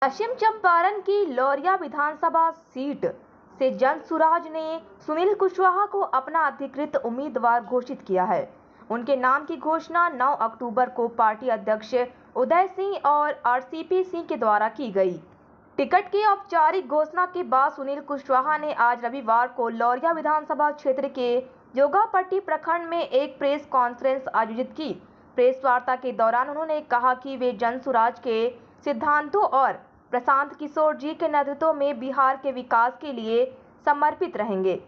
पश्चिम चंपारण की लौरिया विधानसभा सीट से जनसुराज ने सुनील कुशवाहा को अपना अधिकृत उम्मीदवार घोषित किया है। उनके नाम की घोषणा 9 अक्टूबर को पार्टी अध्यक्ष उदय सिंह और आरसीपी सिंह के द्वारा की गई। टिकट की औपचारिक घोषणा के बाद सुनील कुशवाहा ने आज रविवार को लौरिया विधानसभा क्षेत्र के जोगापट्टी प्रखंड में एक प्रेस कॉन्फ्रेंस आयोजित की। प्रेस वार्ता के दौरान उन्होंने कहा कि वे जनसुराज के सिद्धांतों और प्रशांत किशोर जी के नेतृत्व में बिहार के विकास के लिए समर्पित रहेंगे।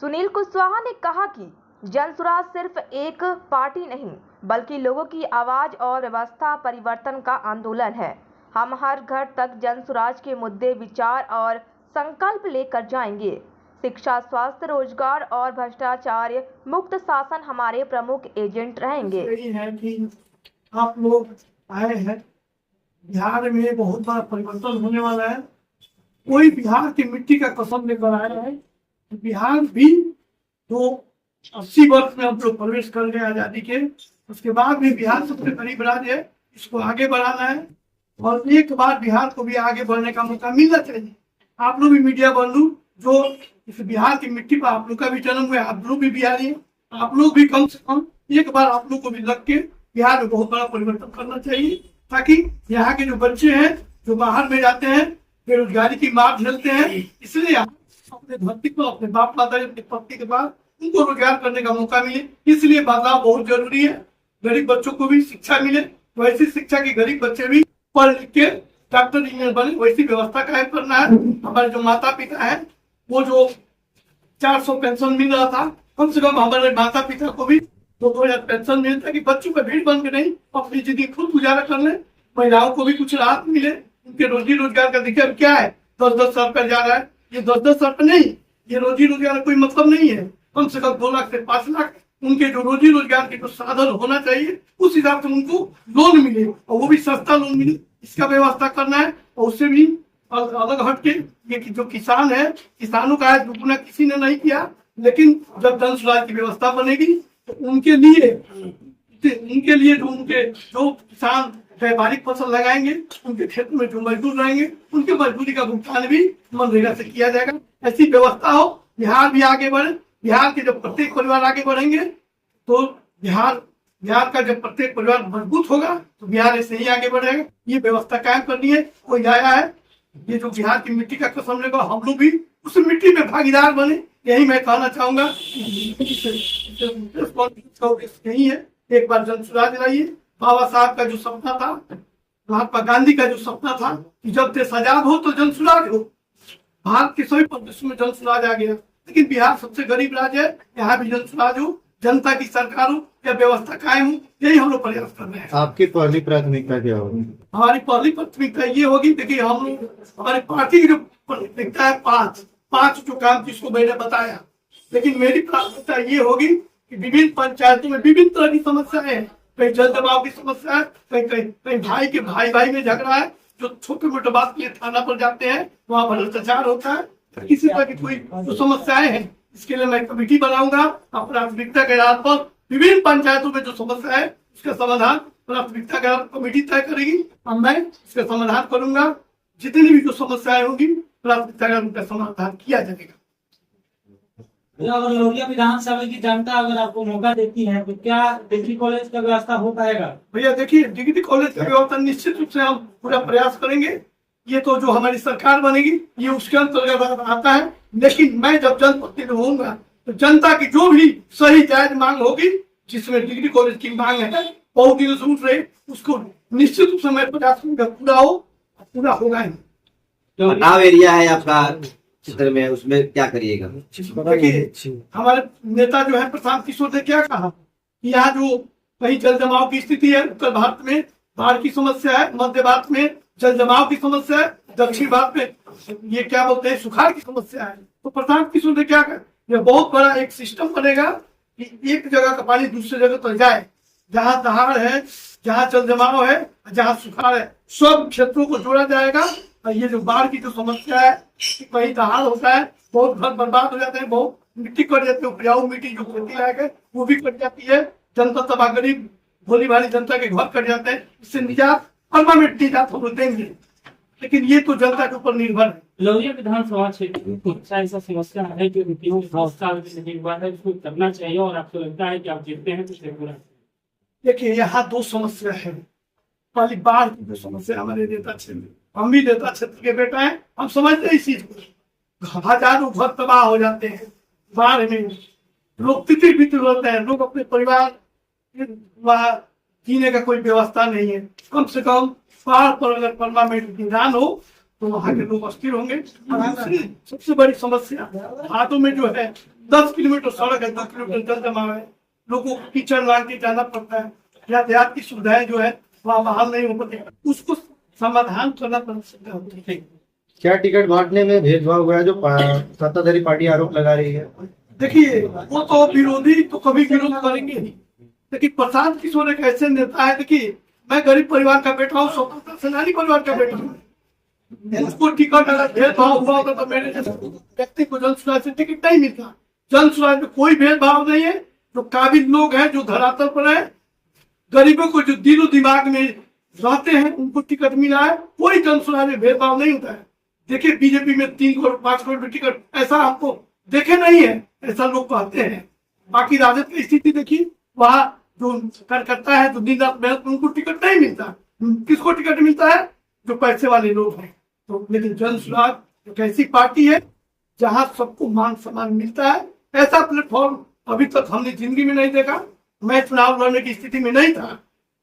सुनील कुशवाहा ने कहा कि जनसुराज सिर्फ एक पार्टी नहीं बल्कि लोगों की आवाज और व्यवस्था परिवर्तन का आंदोलन है। हम हर घर तक जनसुराज के मुद्दे, विचार और संकल्प लेकर जाएंगे। शिक्षा, स्वास्थ्य, रोजगार और भ्रष्टाचार मुक्त शासन हमारे प्रमुख एजेंट रहेंगे। यही है कि आप लोग आए हैं, बिहार में बहुत बड़ा परिवर्तन होने वाला है। कोई बिहार की मिट्टी का कसम लेकर आया है। बिहार भी तो 80 वर्ष में हम लोग प्रवेश कर गए आजादी के, उसके बाद भी बिहार सबसे गरीब राज्य है, इसको आगे बढ़ाना है और एक बार बिहार को भी आगे बढ़ने का मौका मिलना चाहिए। आप लोग भी मीडिया बंधु, जो इस बिहार की मिट्टी पर आप लोग का भी जन्म हुआ, आप लोग भी बिहारी हैं, आप लोग भी कम से कम एक बार आप लोग को भी लग के बिहार में बहुत बड़ा परिवर्तन करना चाहिए, ताकि यहाँ के जो बच्चे हैं जो बाहर में जाते हैं, बेरोजगारी की मार झेलते हैं, इसलिए अपने धरती को, अपने बाप दादा अपनी पत्नी के बाद उनको रोजगार करने का मौका मिले। इसलिए बदलाव बहुत जरूरी है। गरीब बच्चों को भी शिक्षा मिले, वैसी शिक्षा की गरीब बच्चे भी पढ़ लिख के डॉक्टर, इंजीनियर बने, वैसी व्यवस्था कायम करना है। हमारे जो माता पिता है, वो जो 400 पेंशन मिल रहा था, कम से कम हमारे माता पिता को भी 2000 पेंशन मिले, ताकि बच्चों का भीड़ बन के नहीं अपनी जिंदगी खुद गुजारा कर ले। महिलाओं को भी कुछ राहत मिले, उनके रोजी रोजगार का देखिए अब क्या है, 10-10 साल पर जा रहा है। ये 10-10 साल पर नहीं, ये रोजी रोजगार का कोई मतलब नहीं है। कम से कम 2 लाख से 5 लाख उनके जो रोजी रोजगार के जो साधन होना चाहिए, उस हिसाब से उनको लोन मिले और वो भी सस्ता लोन मिले, इसका व्यवस्था करना है। और उससे भी अलग हटके ये जो किसान है, किसानों का है दुगुना किसी ने नहीं किया, लेकिन जब जनसुराज की व्यवस्था बनेगी तो उनके लिए जो किसान व्यापारिक फसल लगाएंगे, उनके क्षेत्र में जो मजदूर रहेंगे, उनके मजदूरी का भुगतान भी मनरेगा से किया जाएगा। ऐसी व्यवस्था हो, बिहार भी आगे बढ़े। बिहार के जब प्रत्येक परिवार आगे बढ़ेंगे तो बिहार का जब प्रत्येक परिवार मजबूत होगा तो बिहार ऐसे ही आगे बढ़ेगा। ये व्यवस्था कायम करनी है। कोई आया है, ये जो बिहार की मिट्टी का कसम लेगा, हम लोग भी उस मिट्टी में भागीदार बने, यही मैं कहना चाहूंगा। यही है, एक बार जनसुराज लाइए। बाबा साहब का जो सपना था, महात्मा गांधी का जो सपना था कि जब देश आजाद हो तो जनसुराज हो, भारत के सभी प्रदेशों में जनसुराज आ गया, लेकिन बिहार सबसे गरीब राज्य है, यहाँ भी जनसुराज हो, जनता की सरकार हो, या व्यवस्था कायम हो, यही हम लोग प्रयास कर रहे हैं। आपकी पहली प्राथमिकता क्या होगी? हमारी पहली प्राथमिकता ये होगी, देखिए हम लोग, हमारी पार्टी की जो प्राथमिकता है पांच जो काम जिसको मैंने बताया, लेकिन मेरी प्राथमिकता ये होगी कि विभिन्न पंचायतों में विभिन्न तरह की समस्याएं हैं। कहीं जल जमाव की समस्या है, कहीं भाई में झगड़ा है, जो छोटे मोटे बात के लिए थाना पर जाते हैं, वहाँ भ्रष्टाचार होता है। किसी तरह की कोई जो समस्याएं हैं, इसके लिए मैं कमेटी बनाऊंगा। प्राथमिकता के आधार पर विभिन्न पंचायतों में जो समस्या है उसका समाधान प्राथमिकता के कमेटी तय करेगी और मैं इसका समाधान करूंगा। जितनी भी जो समस्याएं होंगी प्राथमिकता का उनका समाधान किया जाएगा। अगर लौरिया विधानसभा की जनता अगर आपको मौका देती है तो क्या डिग्री कॉलेज का व्यवस्था हो पाएगा? भैया देखिए, डिग्री कॉलेज का व्यवस्था निश्चित रूप से हम पूरा प्रयास करेंगे। ये तो जो हमारी सरकार बनेगी ये उसके अंतर्गत आता है, लेकिन मैं जब जनप्रतिनिधि होऊंगा तो जनता की जो भी सही जायज मांग होगी, जिसमें डिग्री कॉलेज की मांग है, बहुत दिन से उठ रहे, उसको निश्चित रूप से मैं प्रयास करूंगा पूरा होगा। नाव एरिया है आपका क्षेत्र में, उसमें क्या करिएगा? देखिए, हमारे नेता जो है प्रशांत किशोर ने क्या कहा कि यहाँ जो कहीं जल जमाव की स्थिति है, उत्तर भारत में बाढ़ की समस्या है, मध्य भारत में जल जमाव की समस्या है, दक्षिण भारत में ये क्या बोलते हैं सुखाड़ की समस्या है। तो प्रशांत किशोर ने क्या कहा, यह बहुत बड़ा एक सिस्टम बनेगा कि एक जगह का पानी दूसरी जगह तक जाए, जहाँ दहाड़ है, जहाँ जल जमाव है, जहाँ सुखाड़ है, सब क्षेत्रों को जोड़ा जाएगा। और ये जो बाढ़ की जो समस्या है, कहीं दहाड़ होता है, बहुत घर बर्बाद हो जाते हैं, बहुत मिट्टी कट जाती है, उपजाऊ मिट्टी जो खेती लायक है वो भी कट जाती है, जनता तबाह, गरीब भोली भाली जनता के घर कट जाते हैं। इससे निजात परमानेंट निजात हम लोग देंगे। लेकिन ये तो जनता के ऊपर निर्भर है। लौरिया विधानसभा क्षेत्र में कुछ ऐसा समस्या है कि एमपीओ 10 साल से नहीं हुआ है, उसको करना चाहिए और आपको लगता है कि आप जीतते हैं तो उसे पूरा। देखिए यहाँ दो समस्या है। पहली बाढ़ की जो समस्या हमारे नेता क्षेत्र, हम भी नेता क्षेत्र के बेटा हैं, हम समझते हैं इस चीज को। हजारों घर तबाह हो जाते हैं बाढ़ में, लोग तितर बितर होते हैं, लोग अपने परिवार वहाँ जीने का कोई व्यवस्था नहीं है। कम से कम बाढ़ पर अगर परमानेंट निदान हो तो वहाँ के लोग अस्थिर होंगे। और दूसरी सबसे बड़ी समस्या हाथों में जो है 10 किलोमीटर सड़क है, 2 किलोमीटर जल जमाव है, लोगों को कीचड़ लांग के जाना पड़ता है, यातायात की सुविधाएं जो है वहाँ बहाल नहीं हो पाती, उसको समाधान करना पड़ता है। क्या टिकट बांटने में भेदभाव हुआ है जो सत्ताधारी पार्टी आरोप लगा रही है? देखिए वो तो विरोधी तो कभी विरोध करेंगे ही, लेकिन प्रशांत किशोर एक ऐसे नेता है। देखिए मैं गरीब परिवार का बेटा हूँ, स्वतंत्रता सेनानी परिवार का बेटा हूँ। उसको टिकट अगर भेदभाव हुआ होता तो मेरे जैसे व्यक्ति को जन सुराज से टिकट नहीं मिलता। जन सुराज में कोई भेदभाव नहीं है। जो काबिल लोग हैं, जो धरातल पर है, गरीबों को जो दिलो दिमाग में रहते हैं, उनको टिकट मिला है। कोई जन सुराज में भेदभाव नहीं होता है। देखिए बीजेपी में 3 करोड़ 5 करोड़ में टिकट ऐसा आपको देखे नहीं है, ऐसा लोग कहते हैं। बाकी राजद की स्थिति देखिए, वहाँ जो कार्यकर्ता है जो दिन रात मेहनत, उनको टिकट नहीं मिलता। किसको टिकट मिलता है? जो पैसे वाले लोग हैं। तो लेकिन जन सुराज एक ऐसी पार्टी है जहाँ सबको मान सम्मान मिलता है। ऐसा प्लेटफॉर्म अभी तक हमने जिंदगी में नहीं देखा। मैं चुनाव लड़ने की स्थिति में नहीं था,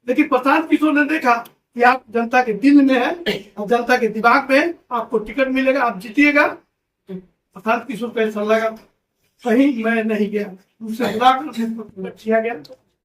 लेकिन प्रशांत किशोर ने देखा कि आप जनता के दिल में है और जनता के दिमाग में, आपको टिकट मिलेगा, आप जीतिएगा। प्रशांत किशोर को ऐसा लगा कहीं मैं नहीं गया, मुझसे किया गया।